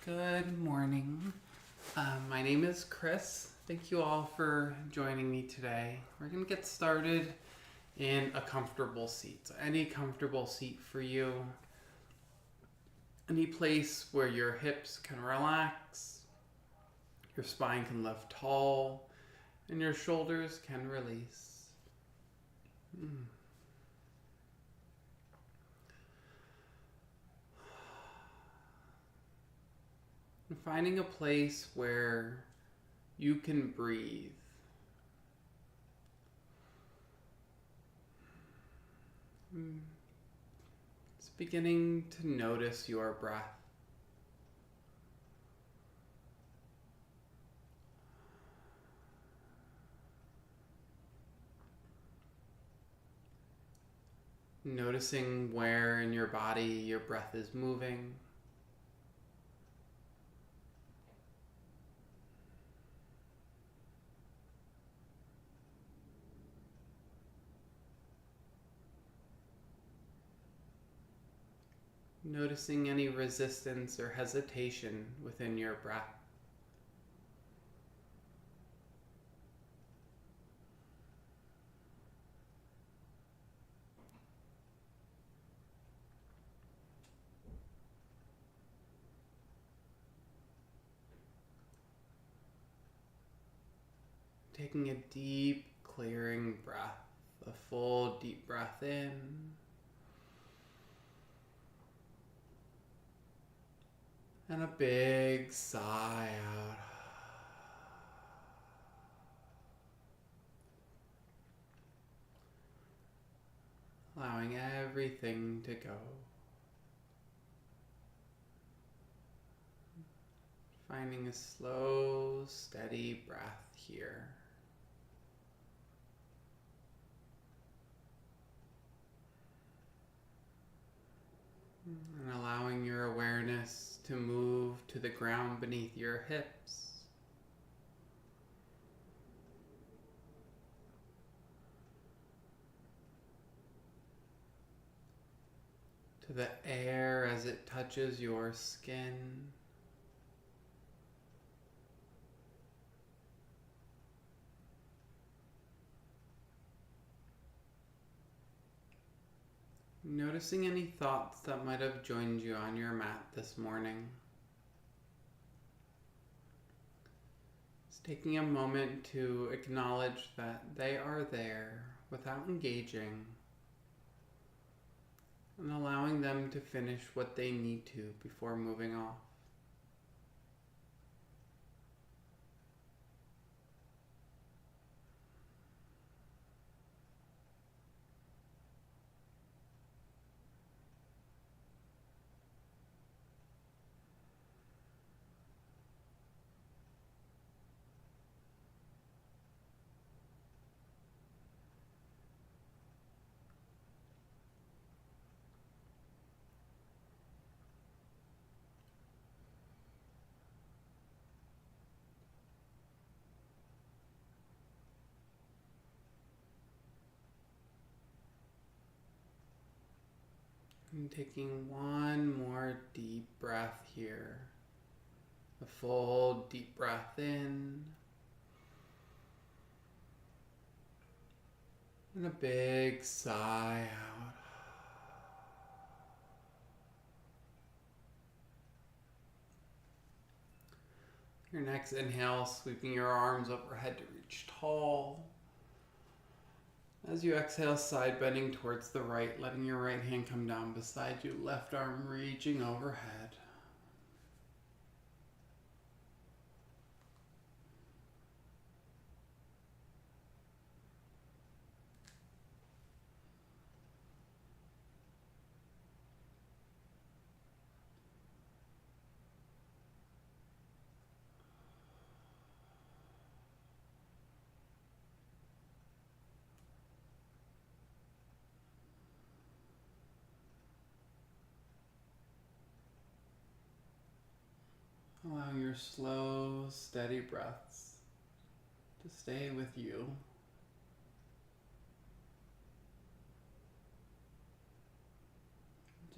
Good morning. My name is Chris. Thank you all for joining me today. We're going to get started in a comfortable seat. So any comfortable seat for you. Any place where your hips can relax, your spine can lift tall, and your shoulders can release. And finding a place where you can breathe. It's beginning to notice your breath. Noticing where in your body your breath is moving. Noticing any resistance or hesitation within your breath. Taking a deep, clearing breath, a full deep breath in. And a big sigh out. Allowing everything to go. Finding a slow, steady breath here. And allowing your awareness to move to the ground beneath your hips. To the air as it touches your skin. Noticing any thoughts that might have joined you on your mat this morning. Just taking a moment to acknowledge that they are there without engaging, and allowing them to finish what they need to before moving off. And taking one more deep breath here. A full deep breath in. And a big sigh out. Your next inhale, sweeping your arms overhead to reach tall. As you exhale, side bending towards the right, letting your right hand come down beside you, left arm reaching overhead. Allowing your slow, steady breaths to stay with you.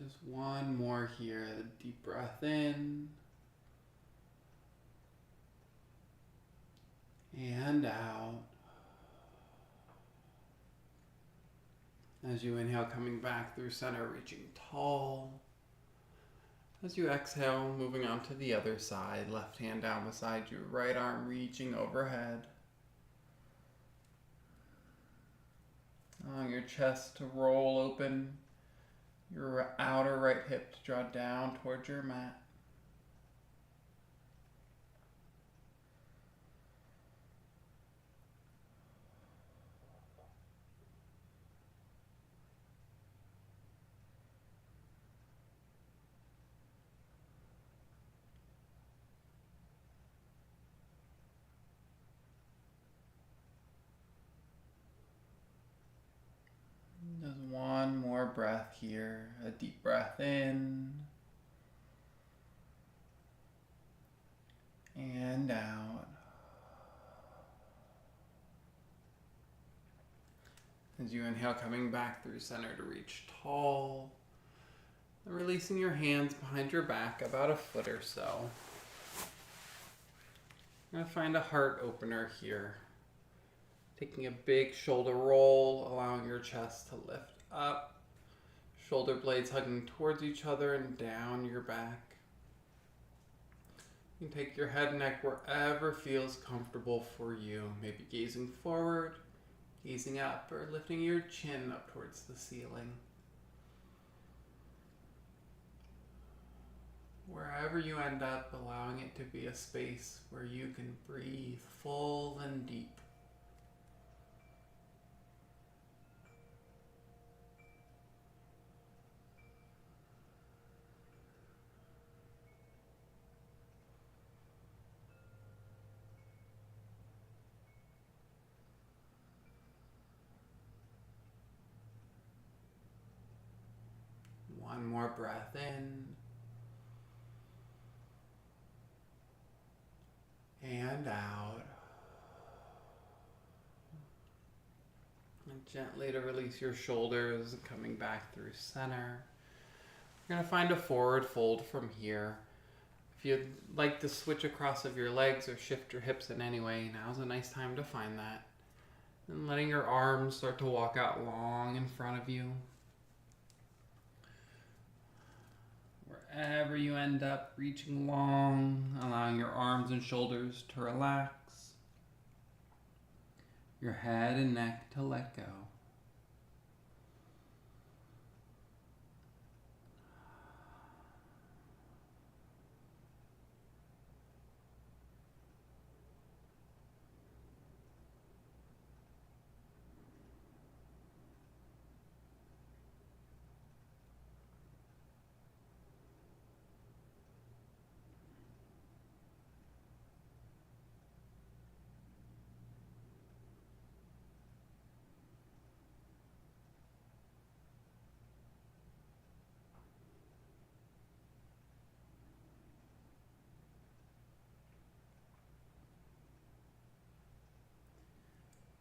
Just one more here. The deep breath in. and out. As you inhale, coming back through center, reaching tall. As you exhale, moving on to the other side, left hand down beside you, right arm reaching overhead. Allowing your chest to roll open, your outer right hip to draw down towards your mat. Just one more breath here. A deep breath in and out. As you inhale, coming back through center to reach tall. And releasing your hands behind your back about a foot or so. I'm going to find a heart opener here. Taking a big shoulder roll, allowing your chest to lift up. Shoulder blades hugging towards each other and down your back. You can take your head and neck wherever feels comfortable for you. Maybe gazing forward, gazing up, or lifting your chin up towards the ceiling. Wherever you end up, allowing it to be a space where you can breathe full and deep. One more breath in and out. And gently to release your shoulders, coming back through center. You're going to find a forward fold from here. If you'd like to switch across of your legs or shift your hips in any way, now's a nice time to find that. And letting your arms start to walk out long in front of you. Wherever you end up, reaching long, allowing your arms and shoulders to relax. Your head and neck to let go.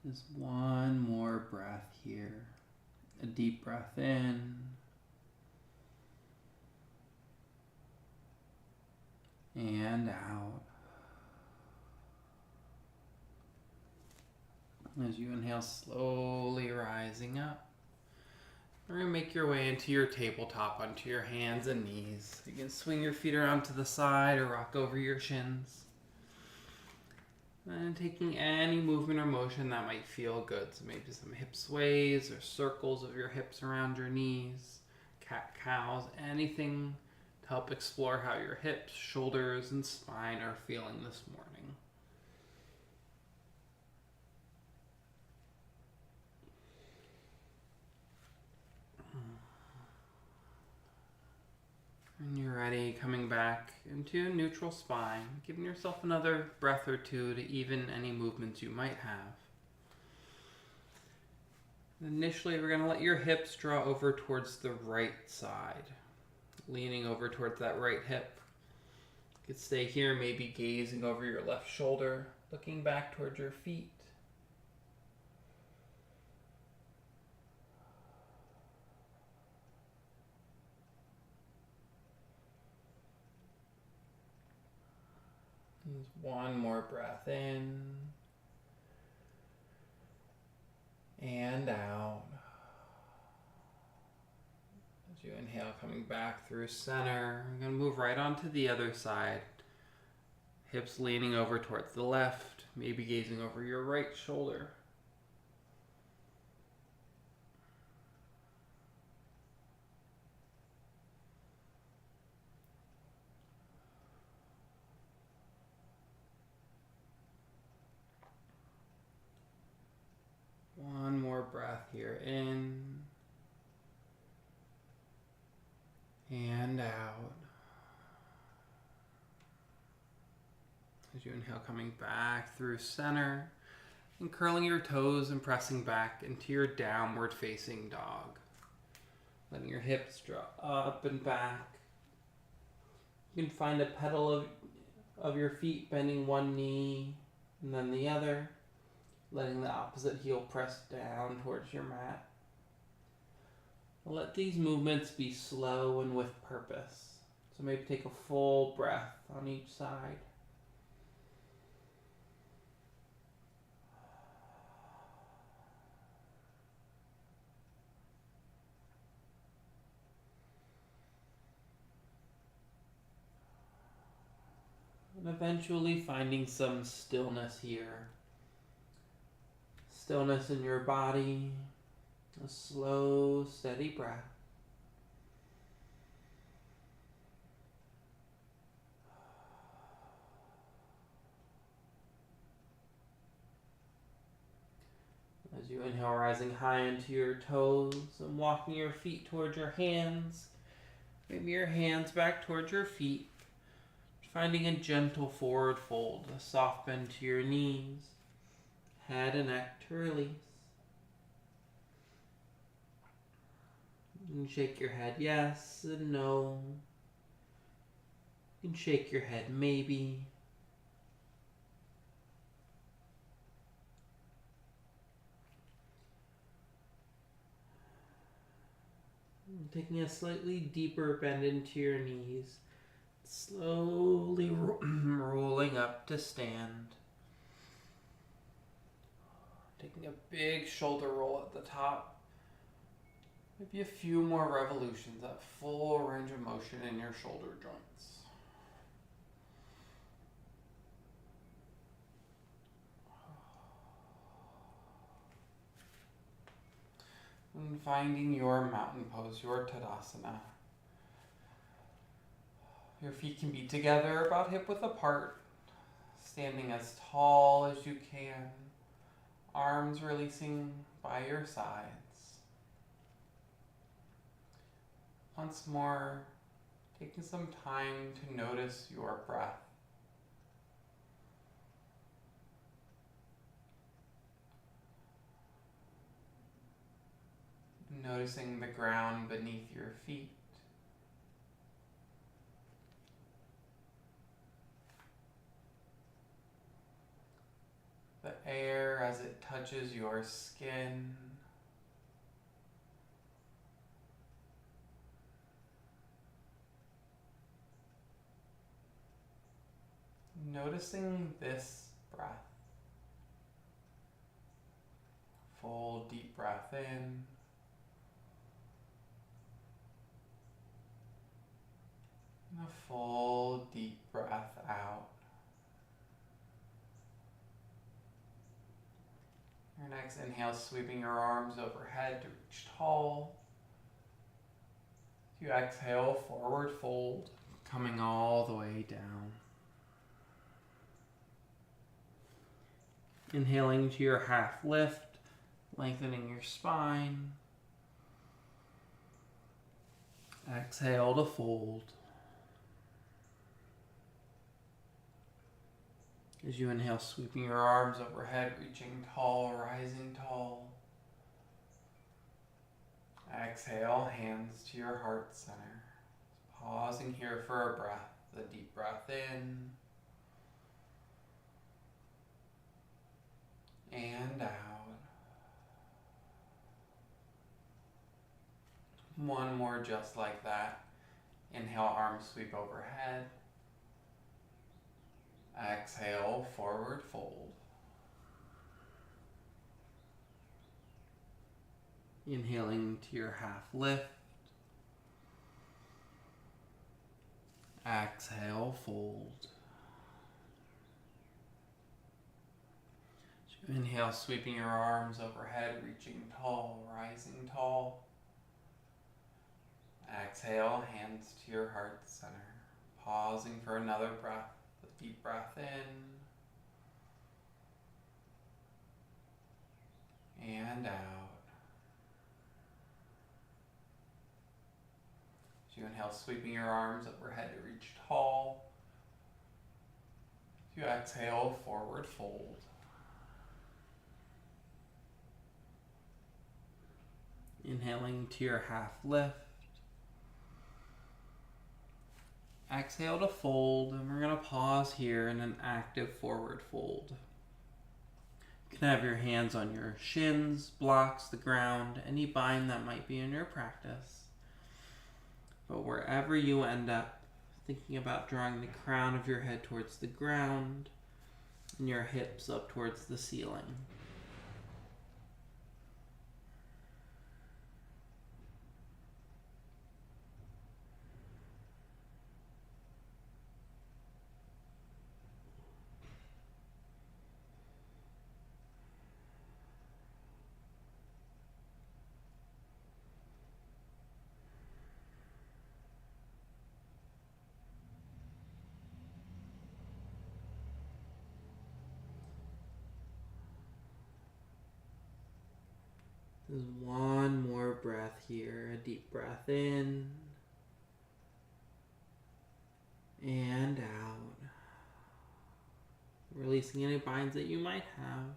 Just one more breath here. A deep breath in. And out. As you inhale, slowly rising up. We're going to make your way into your tabletop onto your hands and knees. You can swing your feet around to the side or rock over your shins. And taking any movement or motion that might feel good. So maybe some hip sways or circles of your hips around your knees, cat-cows, anything to help explore how your hips, shoulders, and spine are feeling this morning. When you're ready, coming back into a neutral spine, giving yourself another breath or two to even any movements you might have. Initially, we're going to let your hips draw over towards the right side, leaning over towards that right hip. You could stay here, maybe gazing over your left shoulder, looking back towards your feet. Just one more breath in And out. As you inhale, coming back through center. I'm going to move right onto the other side. Hips leaning over towards the left, maybe gazing over your right shoulder. One more breath here, in and out. As you inhale, coming back through center and curling your toes and pressing back into your downward facing dog. Letting your hips drop up and back. You can find a pedal of your feet, bending one knee and then the other. Letting the opposite heel press down towards your mat. Let these movements be slow and with purpose. So maybe take a full breath on each side. And eventually finding some stillness here. Stillness in your body, a slow, steady breath. As you inhale, rising high into your toes and walking your feet towards your hands. Maybe your hands back towards your feet. Finding a gentle forward fold, a soft bend to your knees. Head and neck to release. You can shake your head yes and no. You can shake your head maybe. And taking a slightly deeper bend into your knees. Slowly rolling up to stand. Taking a big shoulder roll at the top. Maybe a few more revolutions at full range of motion in your shoulder joints. And finding your mountain pose, your Tadasana. Your feet can be together about hip width apart, standing as tall as you can. Arms releasing by your sides. Once more, taking some time to notice your breath. Noticing the ground beneath your feet. The air as it touches your skin. Noticing this breath. Full deep breath in. And a full deep breath out. Your next inhale, sweeping your arms overhead to reach tall. You exhale, forward fold, coming all the way down. Inhaling to your half lift, lengthening your spine. Exhale to fold. As you inhale, sweeping your arms overhead, reaching tall, rising tall. Exhale, hands to your heart center. Pausing here for a breath, the deep breath in and out. One more just like that. Inhale, arms sweep overhead. Exhale, forward fold. Inhaling to your half lift. Exhale, fold. Inhale, sweeping your arms overhead, reaching tall, rising tall. Exhale, hands to your heart center. Pausing for another breath, a deep breath in and out. As you inhale, sweeping your arms overhead to reach tall. As you exhale, forward fold. Inhaling to your half lift. Exhale to fold, and we're going to pause here in an active forward fold. You can have your hands on your shins, blocks, the ground, any bind that might be in your practice. But wherever you end up, thinking about drawing the crown of your head towards the ground and your hips up towards the ceiling. There's one more breath here. A deep breath in and out. Releasing any binds that you might have.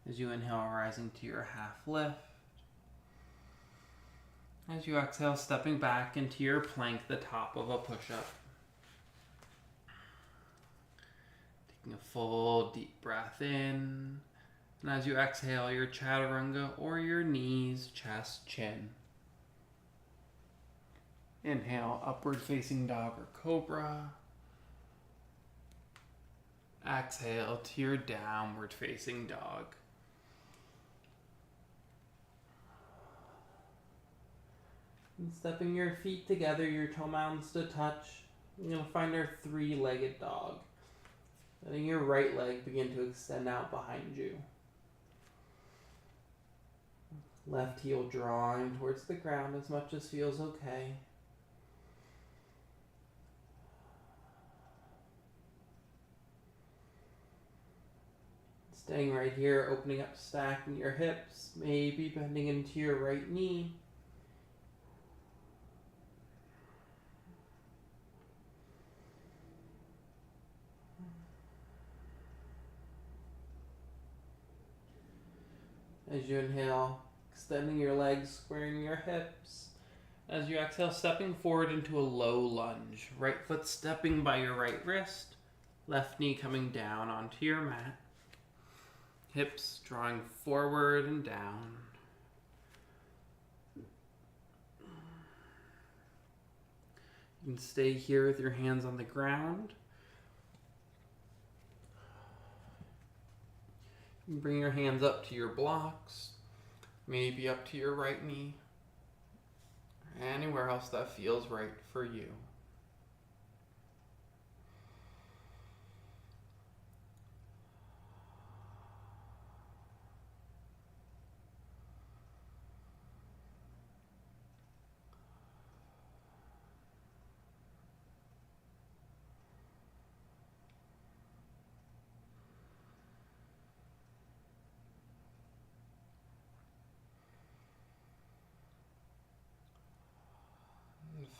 As you inhale, rising to your half lift. As you exhale, stepping back into your plank, the top of a push-up. Taking a full deep breath in. And as you exhale, your chaturanga or your knees, chest, chin. Inhale, upward facing dog or cobra. Exhale to your downward facing dog. And stepping your feet together, your toe mounds to touch. You're going to find our three-legged dog. Letting your right leg begin to extend out behind you. Left heel drawing towards the ground as much as feels okay. Staying right here, opening up, stacking your hips, maybe bending into your right knee. As you inhale, extending your legs, squaring your hips. As you exhale, stepping forward into a low lunge. Right foot stepping by your right wrist. Left knee coming down onto your mat. Hips drawing forward and down. You can stay here with your hands on the ground. You can bring your hands up to your blocks, maybe up to your right knee, or anywhere else that feels right for you.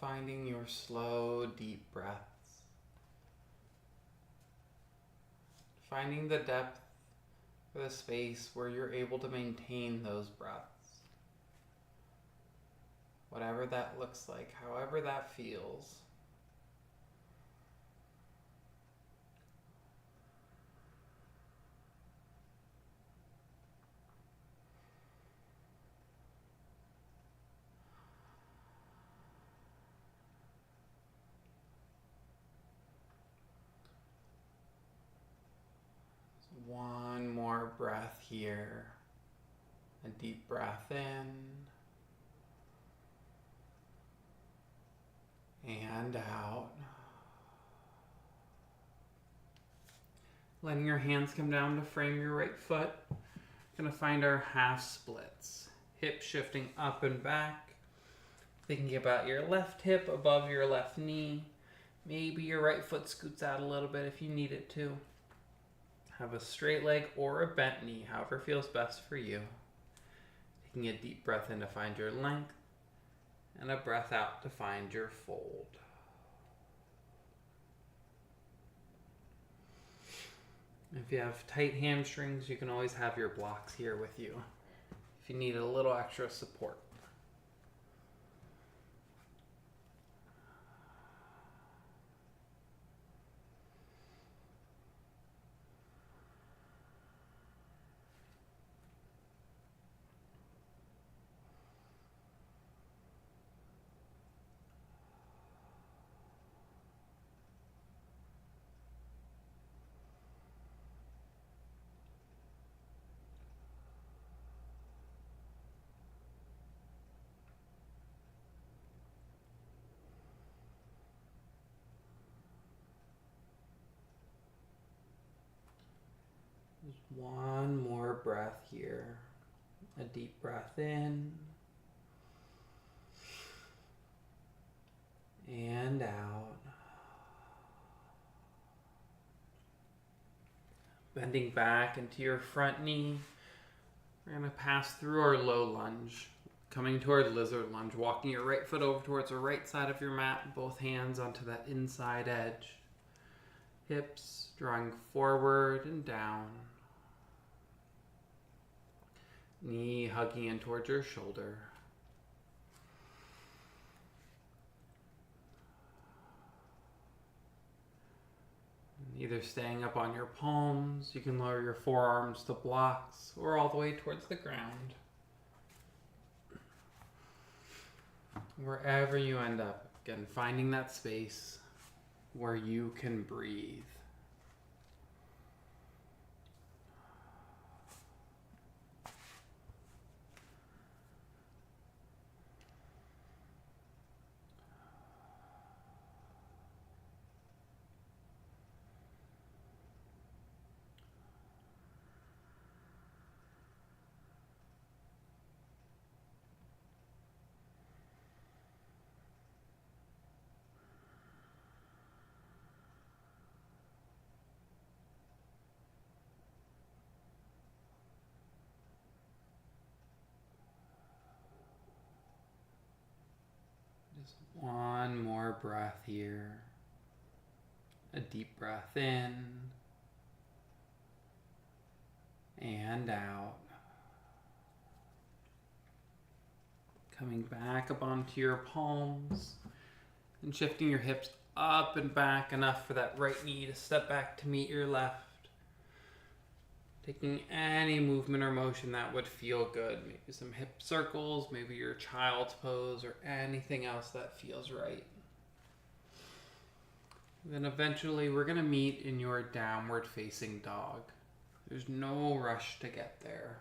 Finding your slow, deep breaths. Finding the depth or the space where you're able to maintain those breaths. Whatever that looks like, however that feels. One more breath here. A deep breath in and out. Letting your hands come down to frame your right foot. Gonna find our half splits. Hips shifting up and back. Thinking about your left hip above your left knee. Maybe your right foot scoots out a little bit if you need it to. Have a straight leg or a bent knee, however feels best for you. Taking a deep breath in to find your length, and a breath out to find your fold. If you have tight hamstrings, you can always have your blocks here with you if you need a little extra support. Just one more breath here. A deep breath in and out. Bending back into your front knee. We're going to pass through our low lunge. Coming toward lizard lunge, walking your right foot over towards the right side of your mat, both hands onto that inside edge. Hips drawing forward and down. Knee hugging in towards your shoulder. Either staying up on your palms, you can lower your forearms to blocks, or all the way towards the ground. Wherever you end up, again, finding that space where you can breathe. Just one more breath here. A deep breath in and out. Coming back up onto your palms and shifting your hips up and back enough for that right knee to step back to meet your left. Taking any movement or motion that would feel good. Maybe some hip circles, maybe your child's pose, or anything else that feels right. Then eventually we're going to meet in your downward facing dog. There's no rush to get there.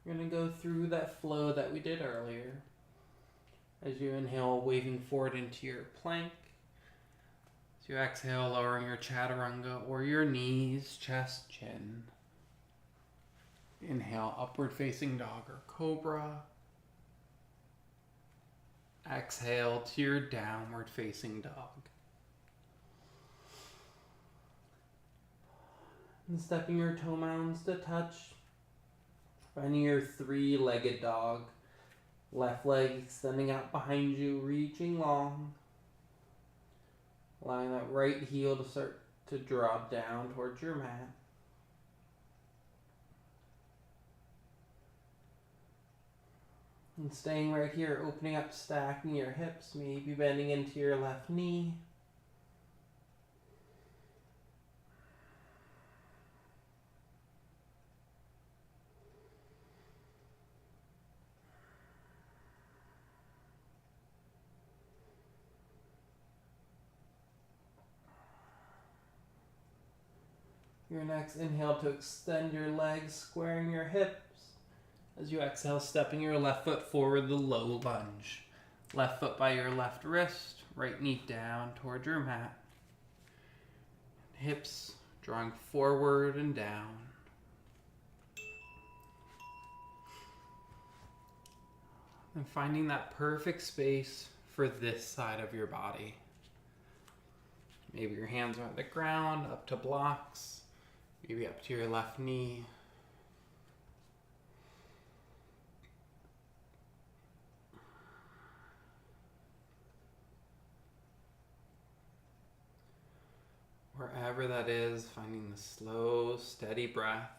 We're going to go through that flow that we did earlier. As you inhale, waving forward into your plank. As you exhale, lowering your chaturanga or your knees, chest, chin. Inhale, upward facing dog or cobra. Exhale to your downward facing dog. And stepping your toe mounds to touch. Finding your three-legged dog. Left leg extending out behind you, reaching long. Allowing that right heel to start to drop down towards your mat. And staying right here, opening up, stacking your hips, maybe bending into your left knee. Your next inhale to extend your legs, squaring your hips. As you exhale, stepping your left foot forward, the low lunge. Left foot by your left wrist, right knee down toward your mat. Hips drawing forward and down. And finding that perfect space for this side of your body. Maybe your hands are on the ground, up to blocks, maybe up to your left knee. Wherever that is, finding the slow, steady breath.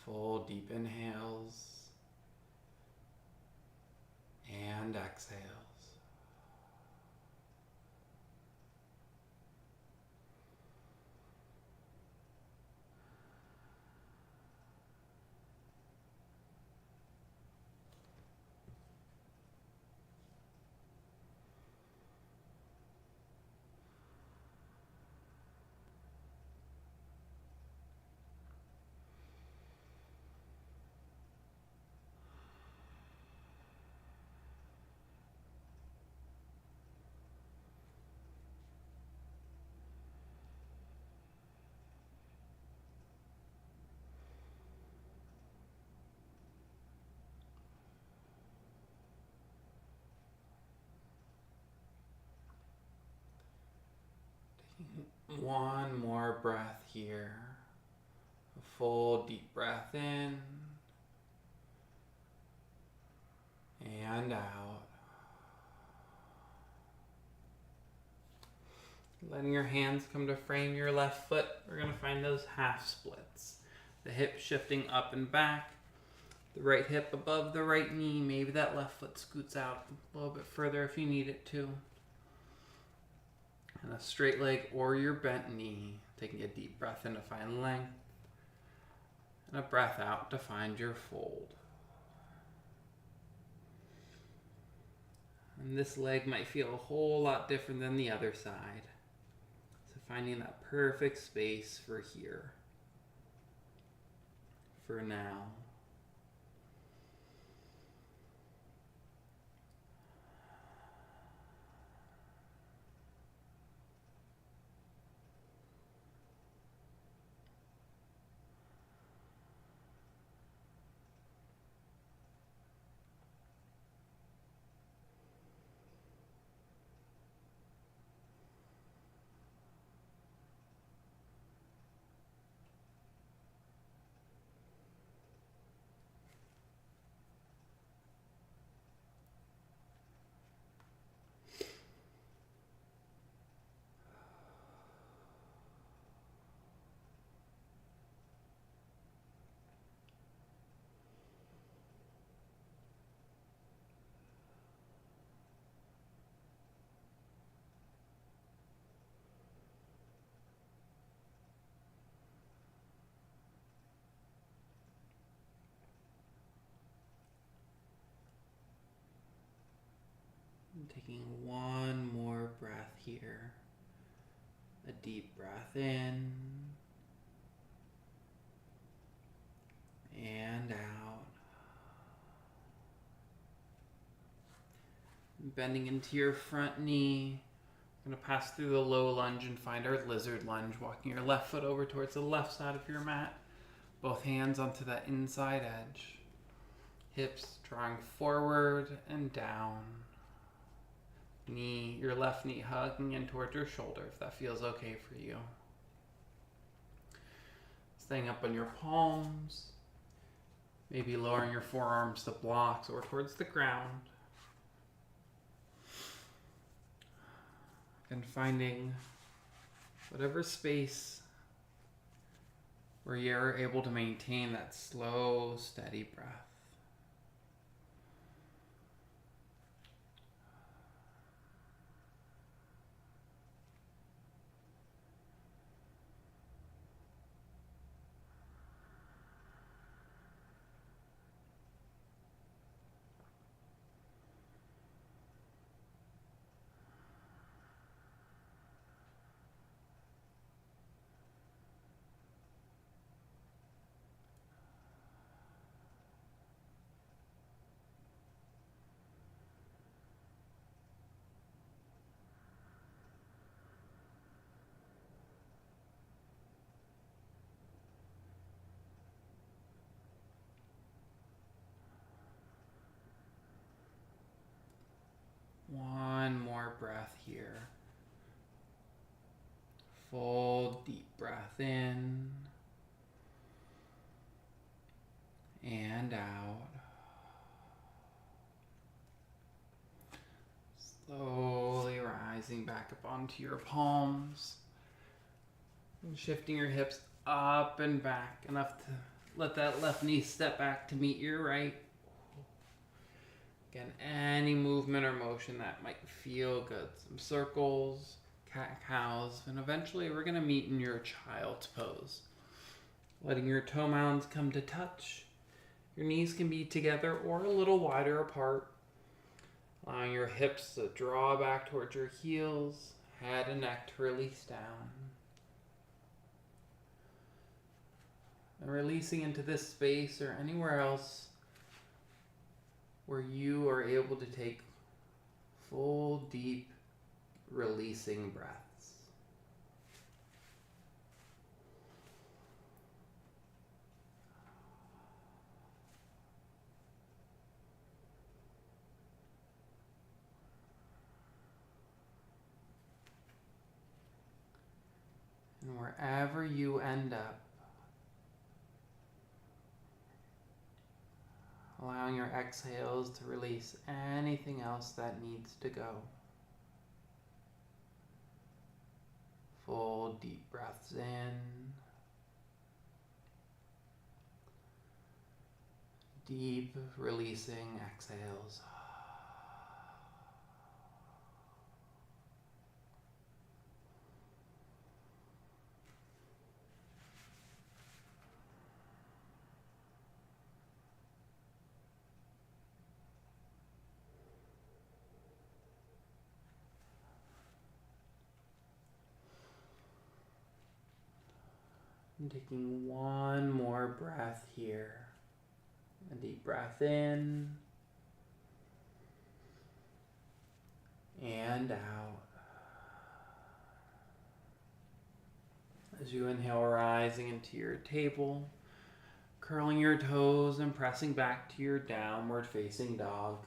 Full, deep inhales and exhales. One more breath here. A full deep breath in and out. Letting your hands come to frame your left foot. We're going to find those half splits. The hip shifting up and back. The right hip above the right knee. Maybe that left foot scoots out a little bit further if you need it to. And a straight leg or your bent knee. Taking a deep breath in to find length. And a breath out to find your fold. And this leg might feel a whole lot different than the other side. So finding that perfect space for here. For now. Taking one more breath here. A deep breath in and out. Bending into your front knee. We're going to pass through the low lunge and find our lizard lunge. Walking your left foot over towards the left side of your mat. Both hands onto that inside edge. Hips drawing forward and down. Your left knee hugging in towards your shoulder if that feels okay for you. Staying up on your palms. Maybe lowering your forearms to blocks or towards the ground. And finding whatever space where you're able to maintain that slow, steady breath. Full deep breath in and out. Slowly rising back up onto your palms and shifting your hips up and back enough to let that left knee step back to meet your right. Again, any movement or motion that might feel good. Some circles, cat-cows, and eventually we're going to meet in your child's pose. Letting your toe mounds come to touch. Your knees can be together or a little wider apart. Allowing your hips to draw back towards your heels, head and neck to release down. And releasing into this space or anywhere else where you are able to take full, deep, releasing breaths. And wherever you end up, allowing your exhales to release anything else that needs to go. Full deep breaths in. Deep releasing exhales. And taking one more breath here. A deep breath in and out. As you inhale, rising into your table, curling your toes and pressing back to your downward facing dog.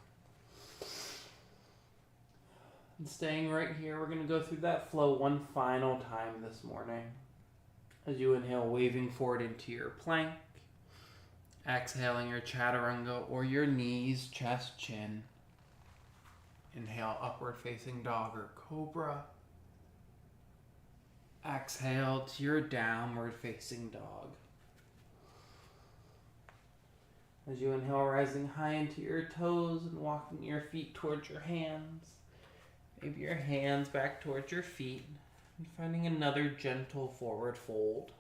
And staying right here, we're going to go through that flow one final time this morning. As you inhale, waving forward into your plank. Exhaling your chaturanga or your knees, chest, chin. Inhale, upward facing dog or cobra. Exhale to your downward facing dog. As you inhale, rising high into your toes and walking your feet towards your hands. Maybe your hands back towards your feet. And finding another gentle forward fold.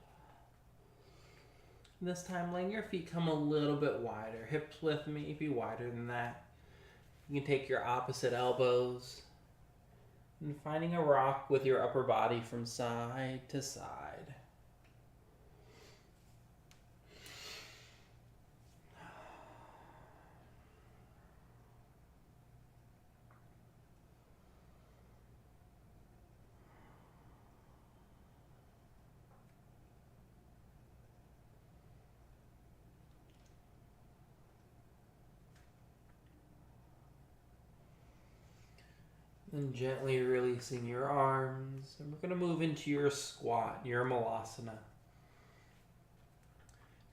This time, letting your feet come a little bit wider. Hips width maybe wider than that. You can take your opposite elbows. And finding a rock with your upper body from side to side. And gently releasing your arms. And we're going to move into your squat, your malasana.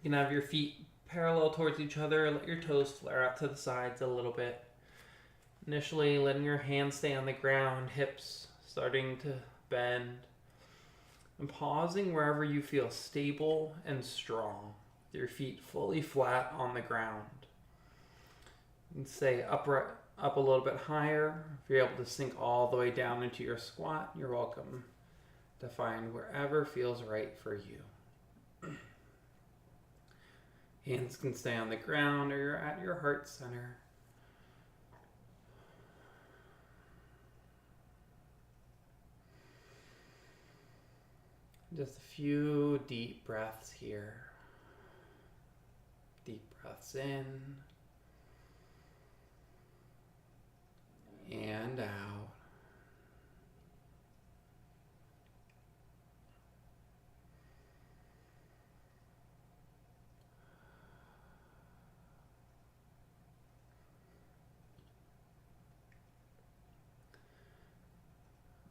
You can have your feet parallel towards each other. Let your toes flare out to the sides a little bit. Initially, letting your hands stay on the ground, hips starting to bend. And pausing wherever you feel stable and strong. Your feet fully flat on the ground. And stay upright. Up a little bit higher. If you're able to sink all the way down into your squat, you're welcome to find wherever feels right for you. Hands can stay on the ground or you're at your heart center. Just a few deep breaths here. Deep breaths in. And out.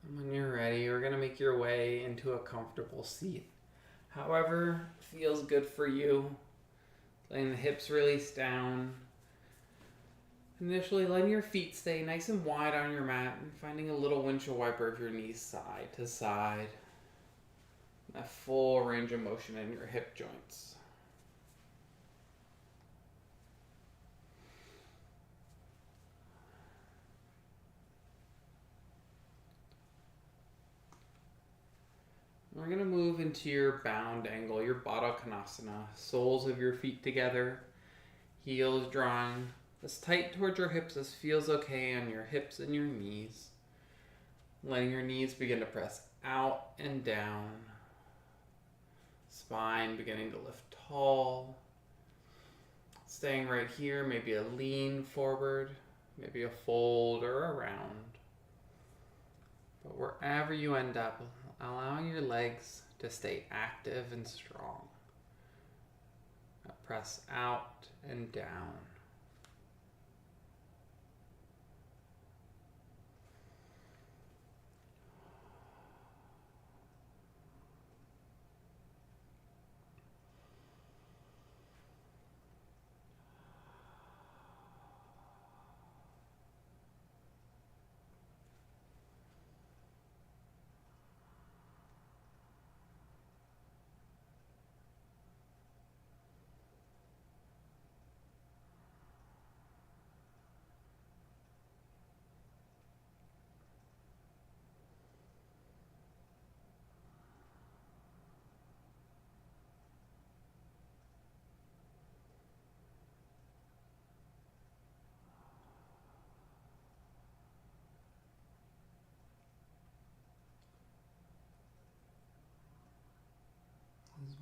And when you're ready, we're going to make make your way into a comfortable seat. However feels good for you. Letting the hips release down. Initially, letting your feet stay nice and wide on your mat and finding a little windshield wiper of your knees side to side. That full range of motion in your hip joints. We're going to move into your bound angle, your Baddha Konasana. Soles of your feet together, heels drawing as tight towards your hips as feels okay on your hips and your knees. Letting your knees begin to press out and down. Spine beginning to lift tall. Staying right here, maybe a lean forward, maybe a fold or a round. But wherever you end up, allowing your legs to stay active and strong. Press out and down.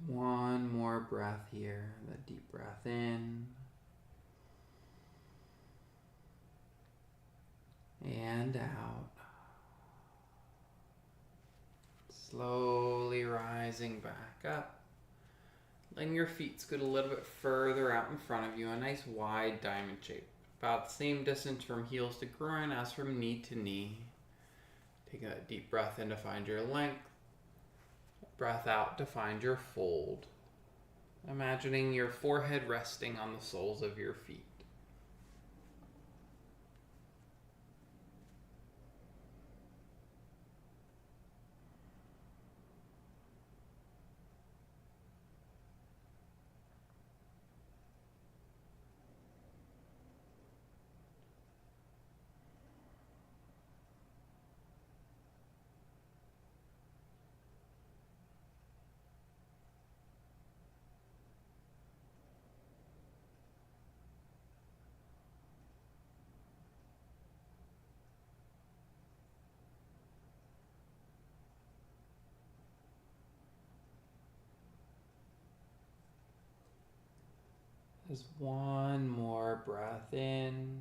One more breath here. The deep breath in. And out. Slowly rising back up. Letting your feet scoot a little bit further out in front of you. A nice wide diamond shape. About the same distance from heels to groin as from knee to knee. Taking a deep breath in to find your length. Breath out to find your fold. Imagining your forehead resting on the soles of your feet. Just one more breath in.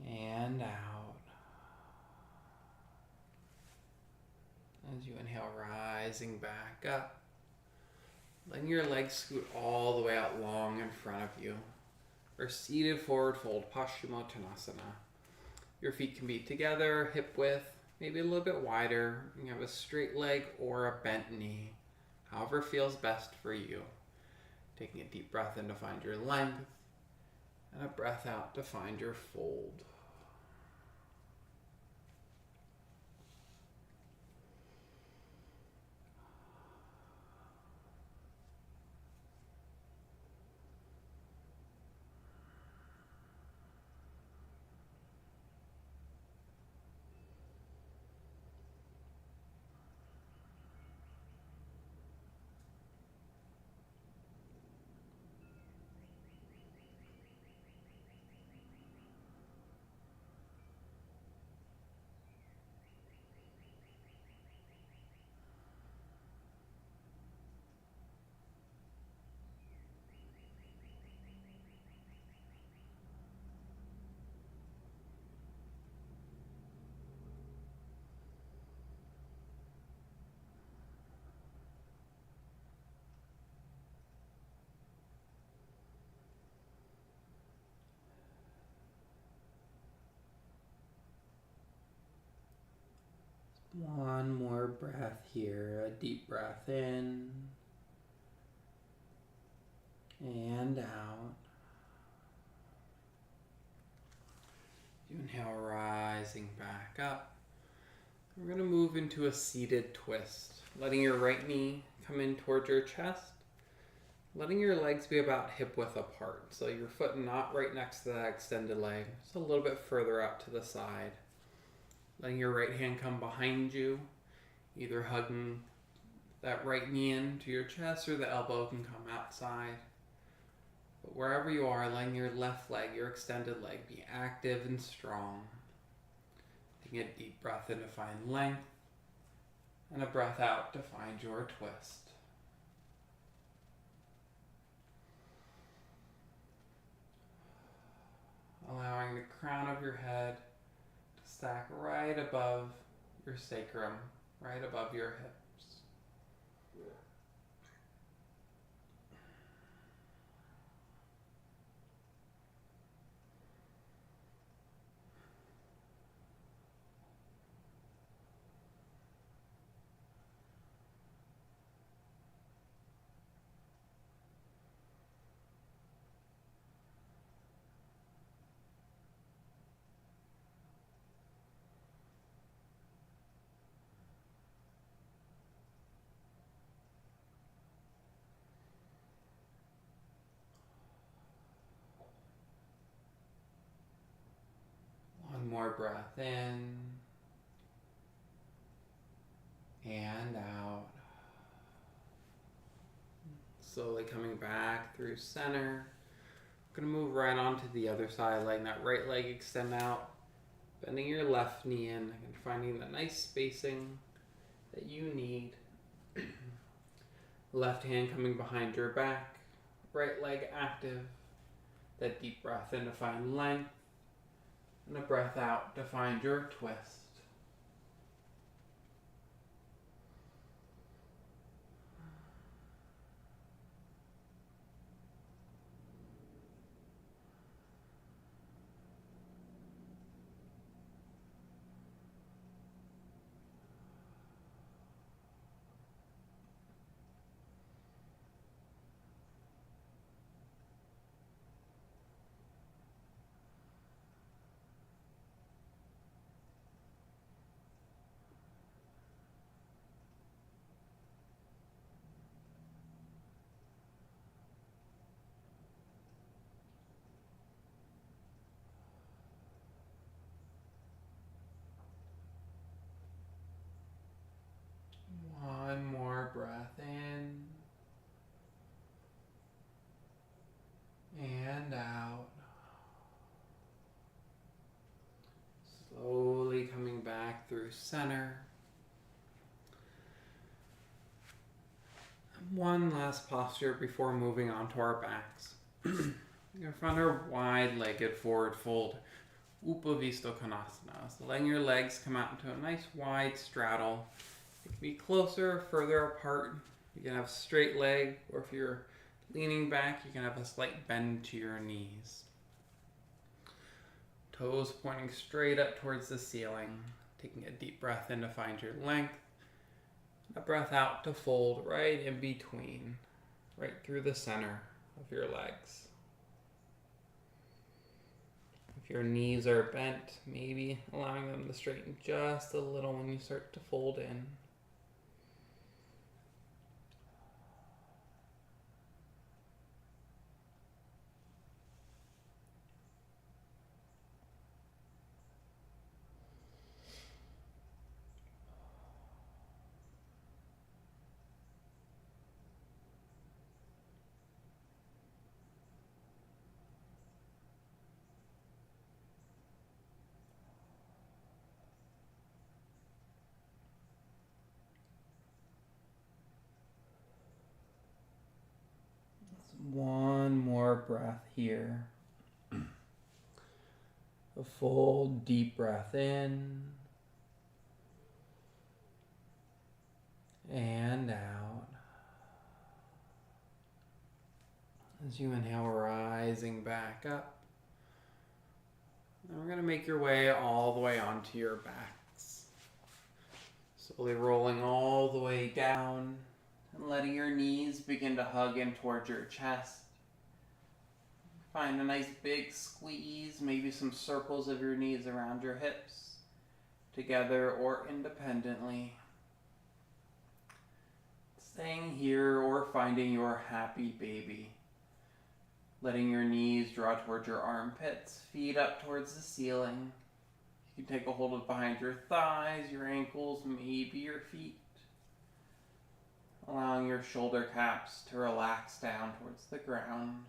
And out. As you inhale, rising back up. Letting your legs scoot all the way out long in front of you. Or seated forward fold, Paschimottanasana. Your feet can be together, hip width, maybe a little bit wider. You can have a straight leg or a bent knee. However feels best for you. Taking a deep breath in to find your length. And a breath out to find your fold. breath here. A deep breath in and out. You inhale, rising back up. We're going to move into a seated twist, letting your right knee come in towards your chest, letting your legs be about hip width apart. So your foot not right next to that extended leg, just a little bit further out to the side. Letting your right hand come behind you, either hugging that right knee into your chest or the elbow can come outside. But wherever you are, letting your left leg, your extended leg, be active and strong. Taking a deep breath in to find length, and a breath out to find your twist. Allowing the crown of your head to stack right above your sacrum, right above your hips. One more breath in and out. Slowly coming back through center. We're going to move right onto the other side, letting that right leg extend out. Bending your left knee in and finding the nice spacing that you need. Left hand coming behind your back. Right leg active. That deep breath in to find length. And a breath out to find your twist. One more breath in and out. Slowly coming back through center. One last posture before moving on to our backs. You're going to find our wide-legged forward fold, Upavista Konasana. So letting your legs come out into a nice wide straddle. It can be closer or further apart. You can have a straight leg, or if you're leaning back, you can have a slight bend to your knees. Toes pointing straight up towards the ceiling. Taking a deep breath in to find your length. A breath out to fold right in between, right through the center of your legs. If your knees are bent, maybe allowing them to straighten just a little when you start to fold in. One more breath here. A full deep breath in and out. As you inhale, rising back up. And we're going to make your way all the way onto your backs. So Slowly rolling all the way down and letting your knees begin to hug in towards your chest. Find a nice big squeeze, maybe some circles of your knees around your hips, together or independently. Staying here or finding your happy baby. Letting your knees draw towards your armpits, feet up towards the ceiling. You can take a hold of behind your thighs, your ankles, maybe your feet. Allowing your shoulder caps to relax down towards the ground.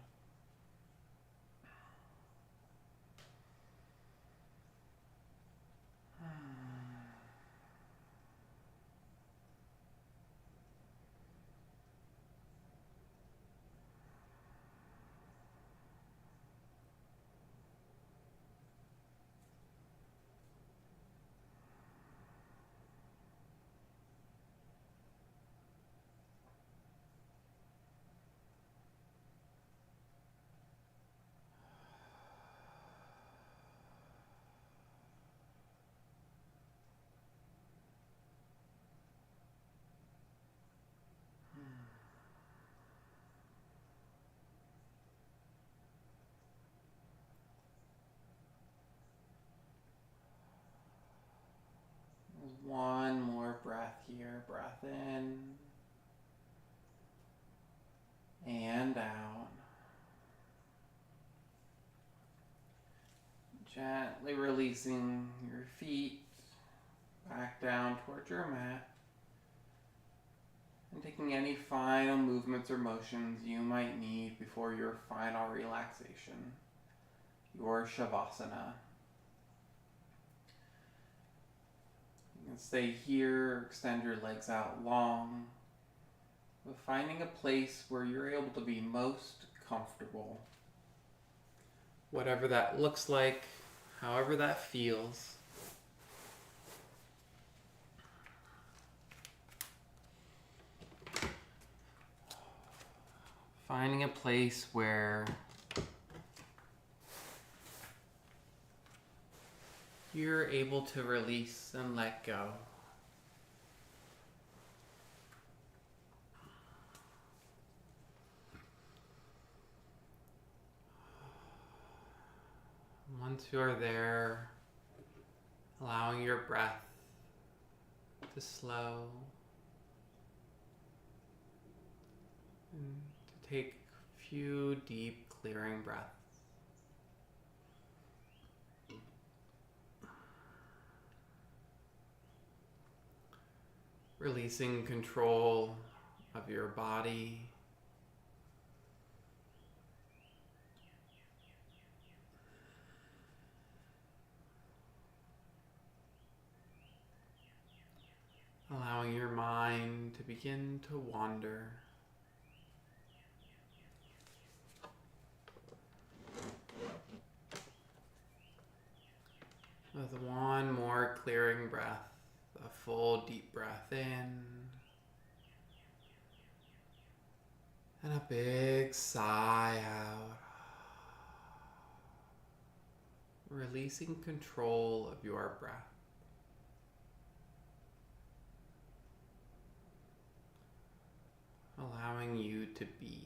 One more breath here. Breath in and out. Gently releasing your feet back down towards your mat. And taking any final movements or motions you might need before your final relaxation, your Shavasana. You can stay here, extend your legs out long, but finding a place where you're able to be most comfortable. Whatever that looks like, however that feels. Finding a place where you're able to release and let go. Once you're there, allowing your breath to slow and to take a few deep clearing breaths. Releasing control of your body. Allowing your mind to begin to wander. With one more clearing breath, a full deep breath in, and a big sigh out. Releasing control of your breath. Allowing you to be.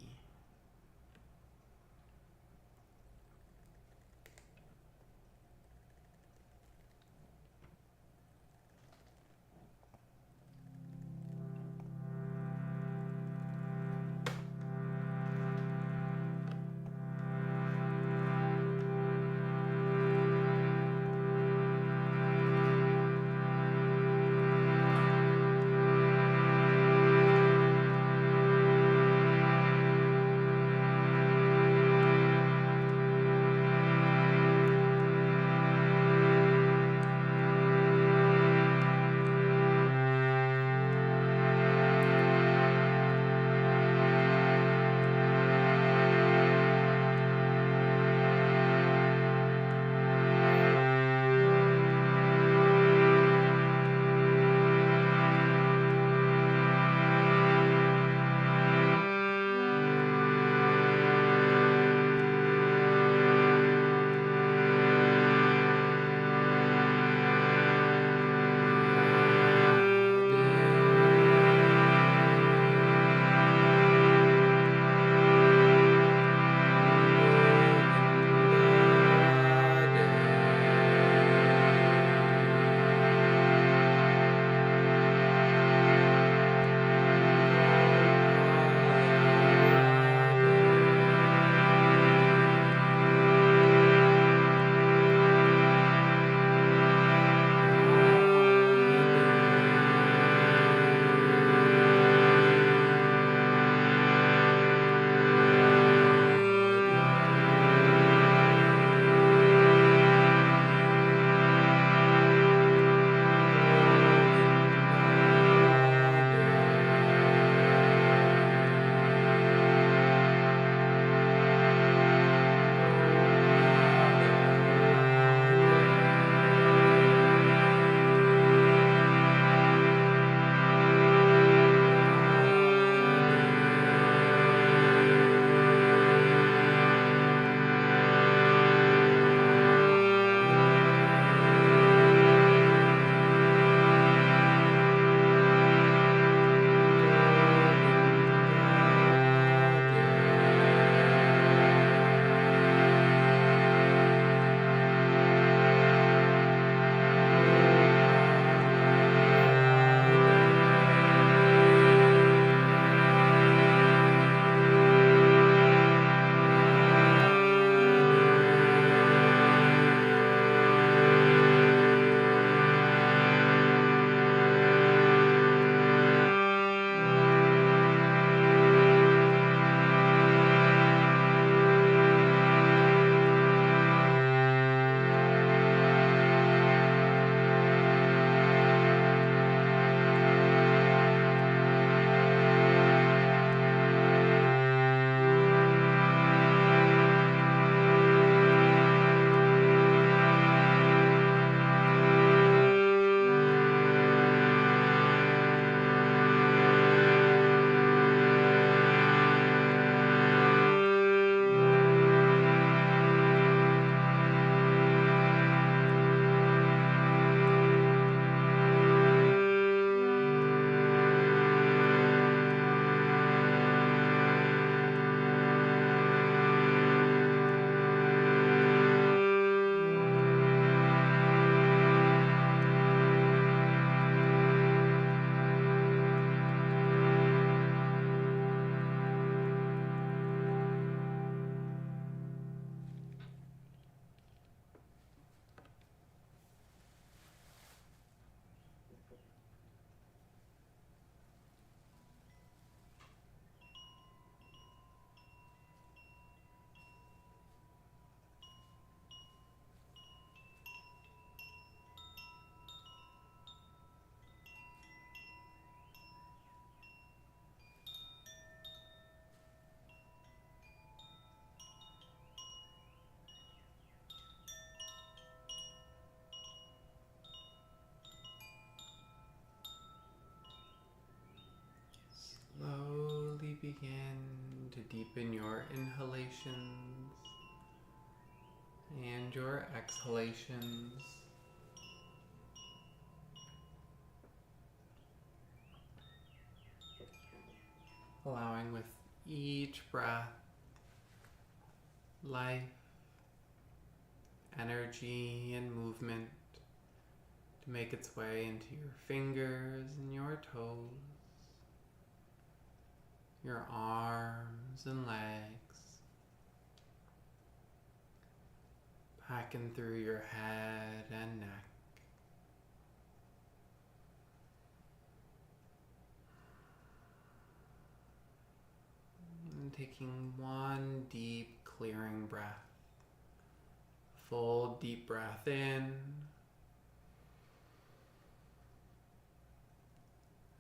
deepen your inhalations and your exhalations. Allowing with each breath life, energy, and movement to make its way into your fingers and your toes, your arms and legs, back and through your head and neck. And taking one deep clearing breath. Full deep breath in.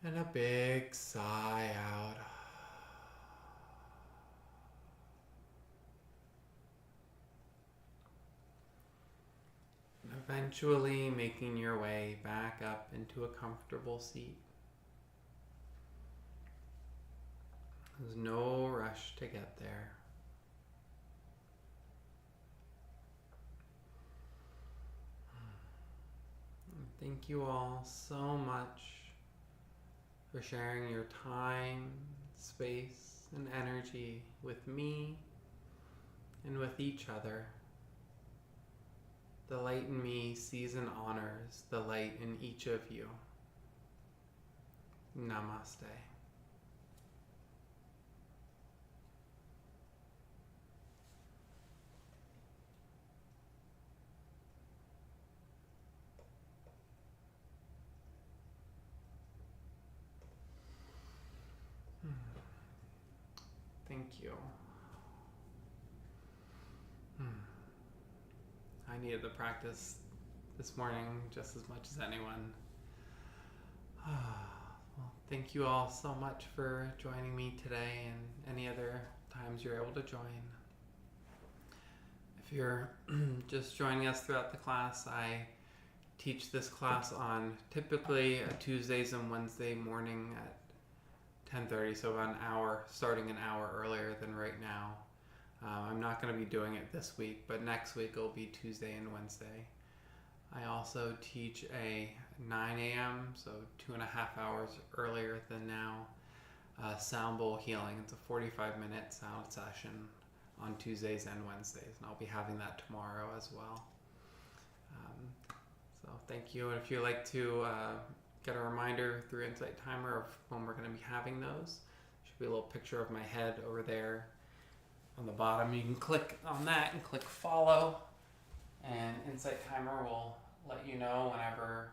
And a big sigh out. And eventually making your way back up into a comfortable seat. There's no rush to get there. Thank you all so much for sharing your time, space, and energy with me and with each other. The light in me sees and honors the light in each of you. Namaste. Thank you. I needed to practice this morning just as much as anyone. Well, thank you all so much for joining me today and any other times you're able to join. If you're just joining us throughout the class, I teach this class on typically Tuesdays and Wednesday morning at 10:30, so about an hour, starting an hour earlier than right now. I'm not going to be doing it this week, but next week it'll be Tuesday and Wednesday. I also teach a 9 a.m., so 2.5 hours earlier than now, sound bowl healing. It's a 45-minute sound session on Tuesdays and Wednesdays, and I'll be having that tomorrow as well. So thank you, and if you'd like to get a reminder through Insight Timer of when we're going to be having those, should be a little picture of my head over there on the bottom. You can click on that and click follow, and Insight Timer will let you know whenever